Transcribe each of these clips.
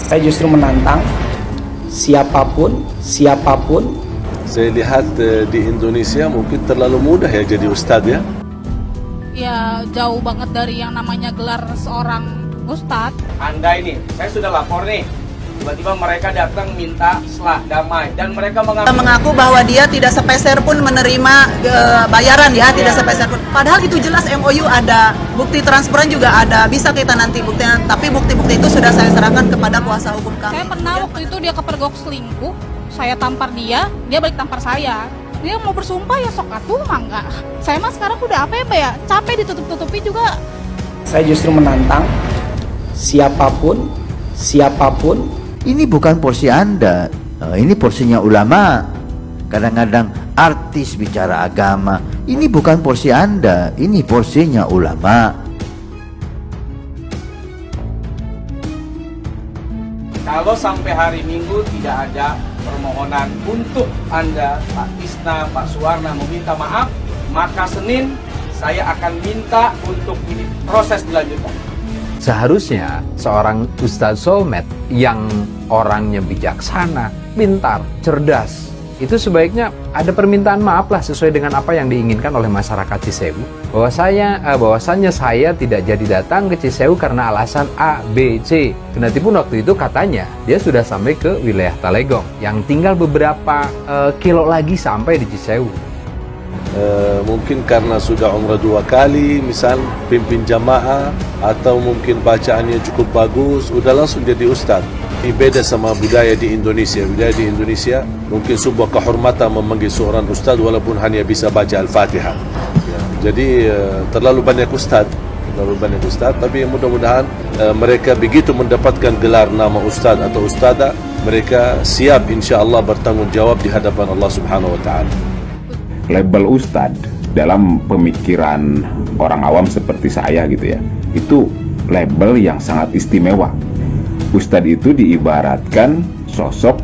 Saya justru menantang siapapun. Saya lihat di Indonesia mungkin terlalu mudah ya jadi ustadz ya. Ya jauh banget dari yang namanya gelar seorang ustadz. Anda ini, saya sudah lapor nih. Tiba-tiba mereka datang minta selah damai dan mereka mengaku bahwa dia tidak sepeser pun menerima bayaran ya, tidak sepeser pun. Padahal itu jelas MOU ada, bukti transferan juga ada, bisa kita nanti buktikan. Tapi bukti-bukti itu sudah saya serahkan kepada kuasa hukum kami. Saya pernah waktu itu dia kepergok selingkuh, saya tampar dia balik tampar saya. Dia mau bersumpah ya sok atuh mangga. Saya mah sekarang udah apa ya Mbak ya, capek ditutup-tutupi juga. Saya justru menantang siapapun. Ini bukan porsi Anda, ini porsinya ulama. Kadang-kadang artis bicara agama. Ini bukan porsi Anda, ini porsinya ulama. Kalau sampai hari Minggu tidak ada permohonan untuk Anda, Pak Tisna, Pak Suwarna meminta maaf, maka Senin saya akan minta untuk ini proses dilanjutkan. Seharusnya seorang Ustadz Solmed yang orangnya bijaksana, pintar, cerdas, itu sebaiknya ada permintaan maaf lah sesuai dengan apa yang diinginkan oleh masyarakat Cisewu. Bahwasanya saya tidak jadi datang ke Cisewu karena alasan A, B, C. Kendatipun waktu itu katanya dia sudah sampai ke wilayah Talegong, yang tinggal beberapa kilo lagi sampai di Cisewu. Mungkin karena sudah umrah 2 kali, misal pimpin jamaah, atau mungkin bacaannya cukup bagus, udah langsung jadi ustadz. Ini beda sama budaya di Indonesia. Budaya di Indonesia mungkin sebuah kehormatan memanggil seorang ustadz walaupun hanya bisa baca Al-Fatihah ya. Jadi terlalu banyak ustadz, tapi mudah-mudahan mereka begitu mendapatkan gelar nama ustadz atau ustadzah, mereka siap insya Allah bertanggung jawab di hadapan Allah Subhanahu wa Ta'ala. Label ustadz dalam pemikiran orang awam seperti saya gitu ya, itu label yang sangat istimewa. Ustadz itu diibaratkan sosok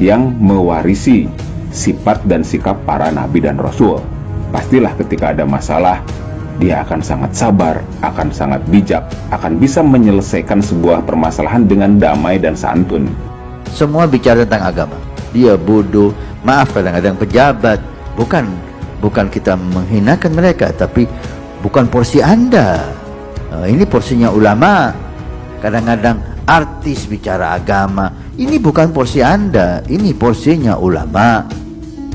yang mewarisi sifat dan sikap para nabi dan rasul. Pastilah ketika ada masalah, dia akan sangat sabar, akan sangat bijak, akan bisa menyelesaikan sebuah permasalahan dengan damai dan santun. Semua bicara tentang agama. Dia bodoh, maaf kadang-kadang pejabat. Bukan kita menghinakan mereka, tapi bukan porsi Anda. Ini porsinya ulama. Kadang-kadang artis bicara agama. Ini bukan porsi Anda, ini porsinya ulama.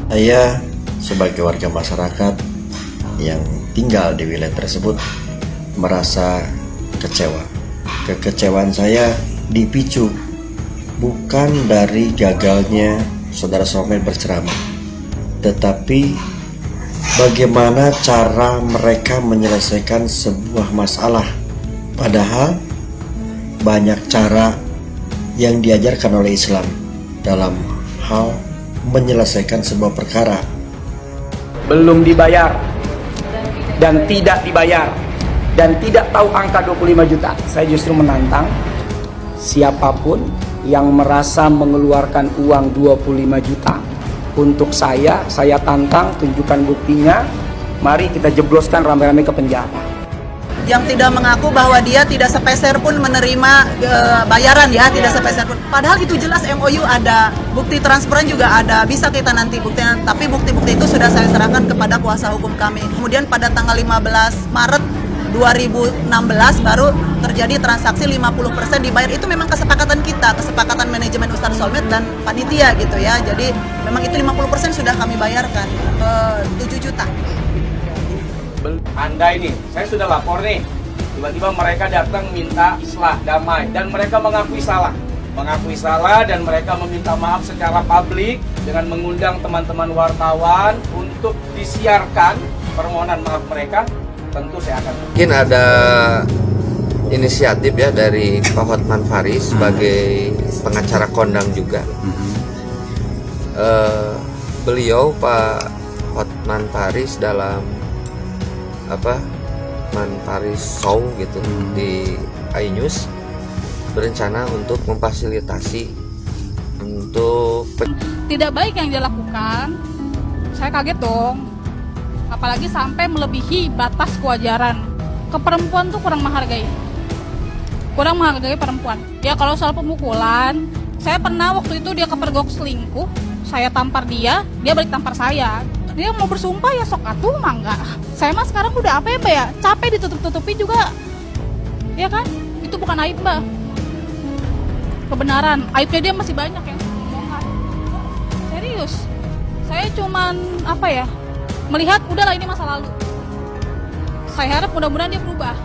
Saya sebagai warga masyarakat yang tinggal di wilayah tersebut merasa kecewa. Kekecewaan saya dipicu bukan dari gagalnya saudara Solmed berceramah, tetapi bagaimana cara mereka menyelesaikan sebuah masalah. Padahal banyak cara yang diajarkan oleh Islam dalam hal menyelesaikan sebuah perkara. Belum dibayar dan tidak dibayar dan tidak tahu angka 25 juta. Saya justru menantang siapapun yang merasa mengeluarkan uang 25 juta untuk saya tantang, tunjukkan buktinya. Mari kita jebloskan rame-rame ke penjara. Yang tidak mengaku bahwa dia tidak sepeser pun menerima bayaran ya, tidak sepeser pun. Padahal itu jelas MOU ada, bukti transferan juga ada, bisa kita nanti buktikan. Tapi bukti-bukti itu sudah saya serahkan kepada kuasa hukum kami. Kemudian pada tanggal 15 Maret 2016 baru terjadi transaksi 50% dibayar. Itu memang kesepakatan kita, kesepakatan manajemen Ustadz Solmed dan panitia gitu ya. Jadi memang itu 50% sudah kami bayarkan, 7 juta. Anda ini, saya sudah lapor nih. Tiba-tiba mereka datang minta selah damai dan mereka mengakui salah dan mereka meminta maaf secara publik dengan mengundang teman-teman wartawan untuk disiarkan permohonan maaf mereka. Tentu saya akan mungkin ada inisiatif ya dari Pak Hotman Paris sebagai pengacara kondang juga. Beliau Pak Hotman Paris dalam Man Paris Show gitu di iNews berencana untuk memfasilitasi untuk Tidak baik yang dilakukan. Saya kaget dong. Apalagi sampai melebihi batas kewajaran. Ke perempuan tuh kurang menghargai. kurang menghargai perempuan. Ya kalau soal pemukulan, saya pernah waktu itu dia kepergok selingkuh, saya tampar dia balik tampar saya. Dia mau bersumpah ya sok atuh mah enggak. Saya mah sekarang udah apa ya Mbak ya, capek ditutup-tutupi juga. Ya kan? Itu bukan aib Mbak. Kebenaran, aibnya dia masih banyak yang ngomongkan. Serius. Saya cuman apa ya, melihat udahlah ini masa lalu. Saya harap mudah-mudahan dia berubah.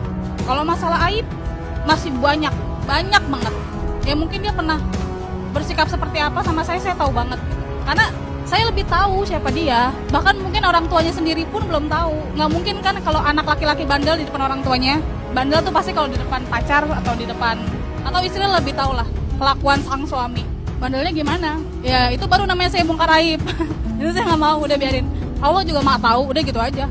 Kalau masalah aib masih banyak banget. Ya mungkin dia pernah bersikap seperti apa sama saya tahu banget. Karena saya lebih tahu siapa dia. Bahkan mungkin orang tuanya sendiri pun belum tahu. Nggak mungkin kan kalau anak laki-laki bandel di depan orang tuanya. Bandel tuh pasti kalau di depan pacar atau di depan atau istri lebih tahu lah kelakuan sang suami. Bandelnya gimana? Ya itu baru namanya saya bongkar aib. Itu saya nggak mau, udah biarin. Allah juga maha tahu, udah gitu aja.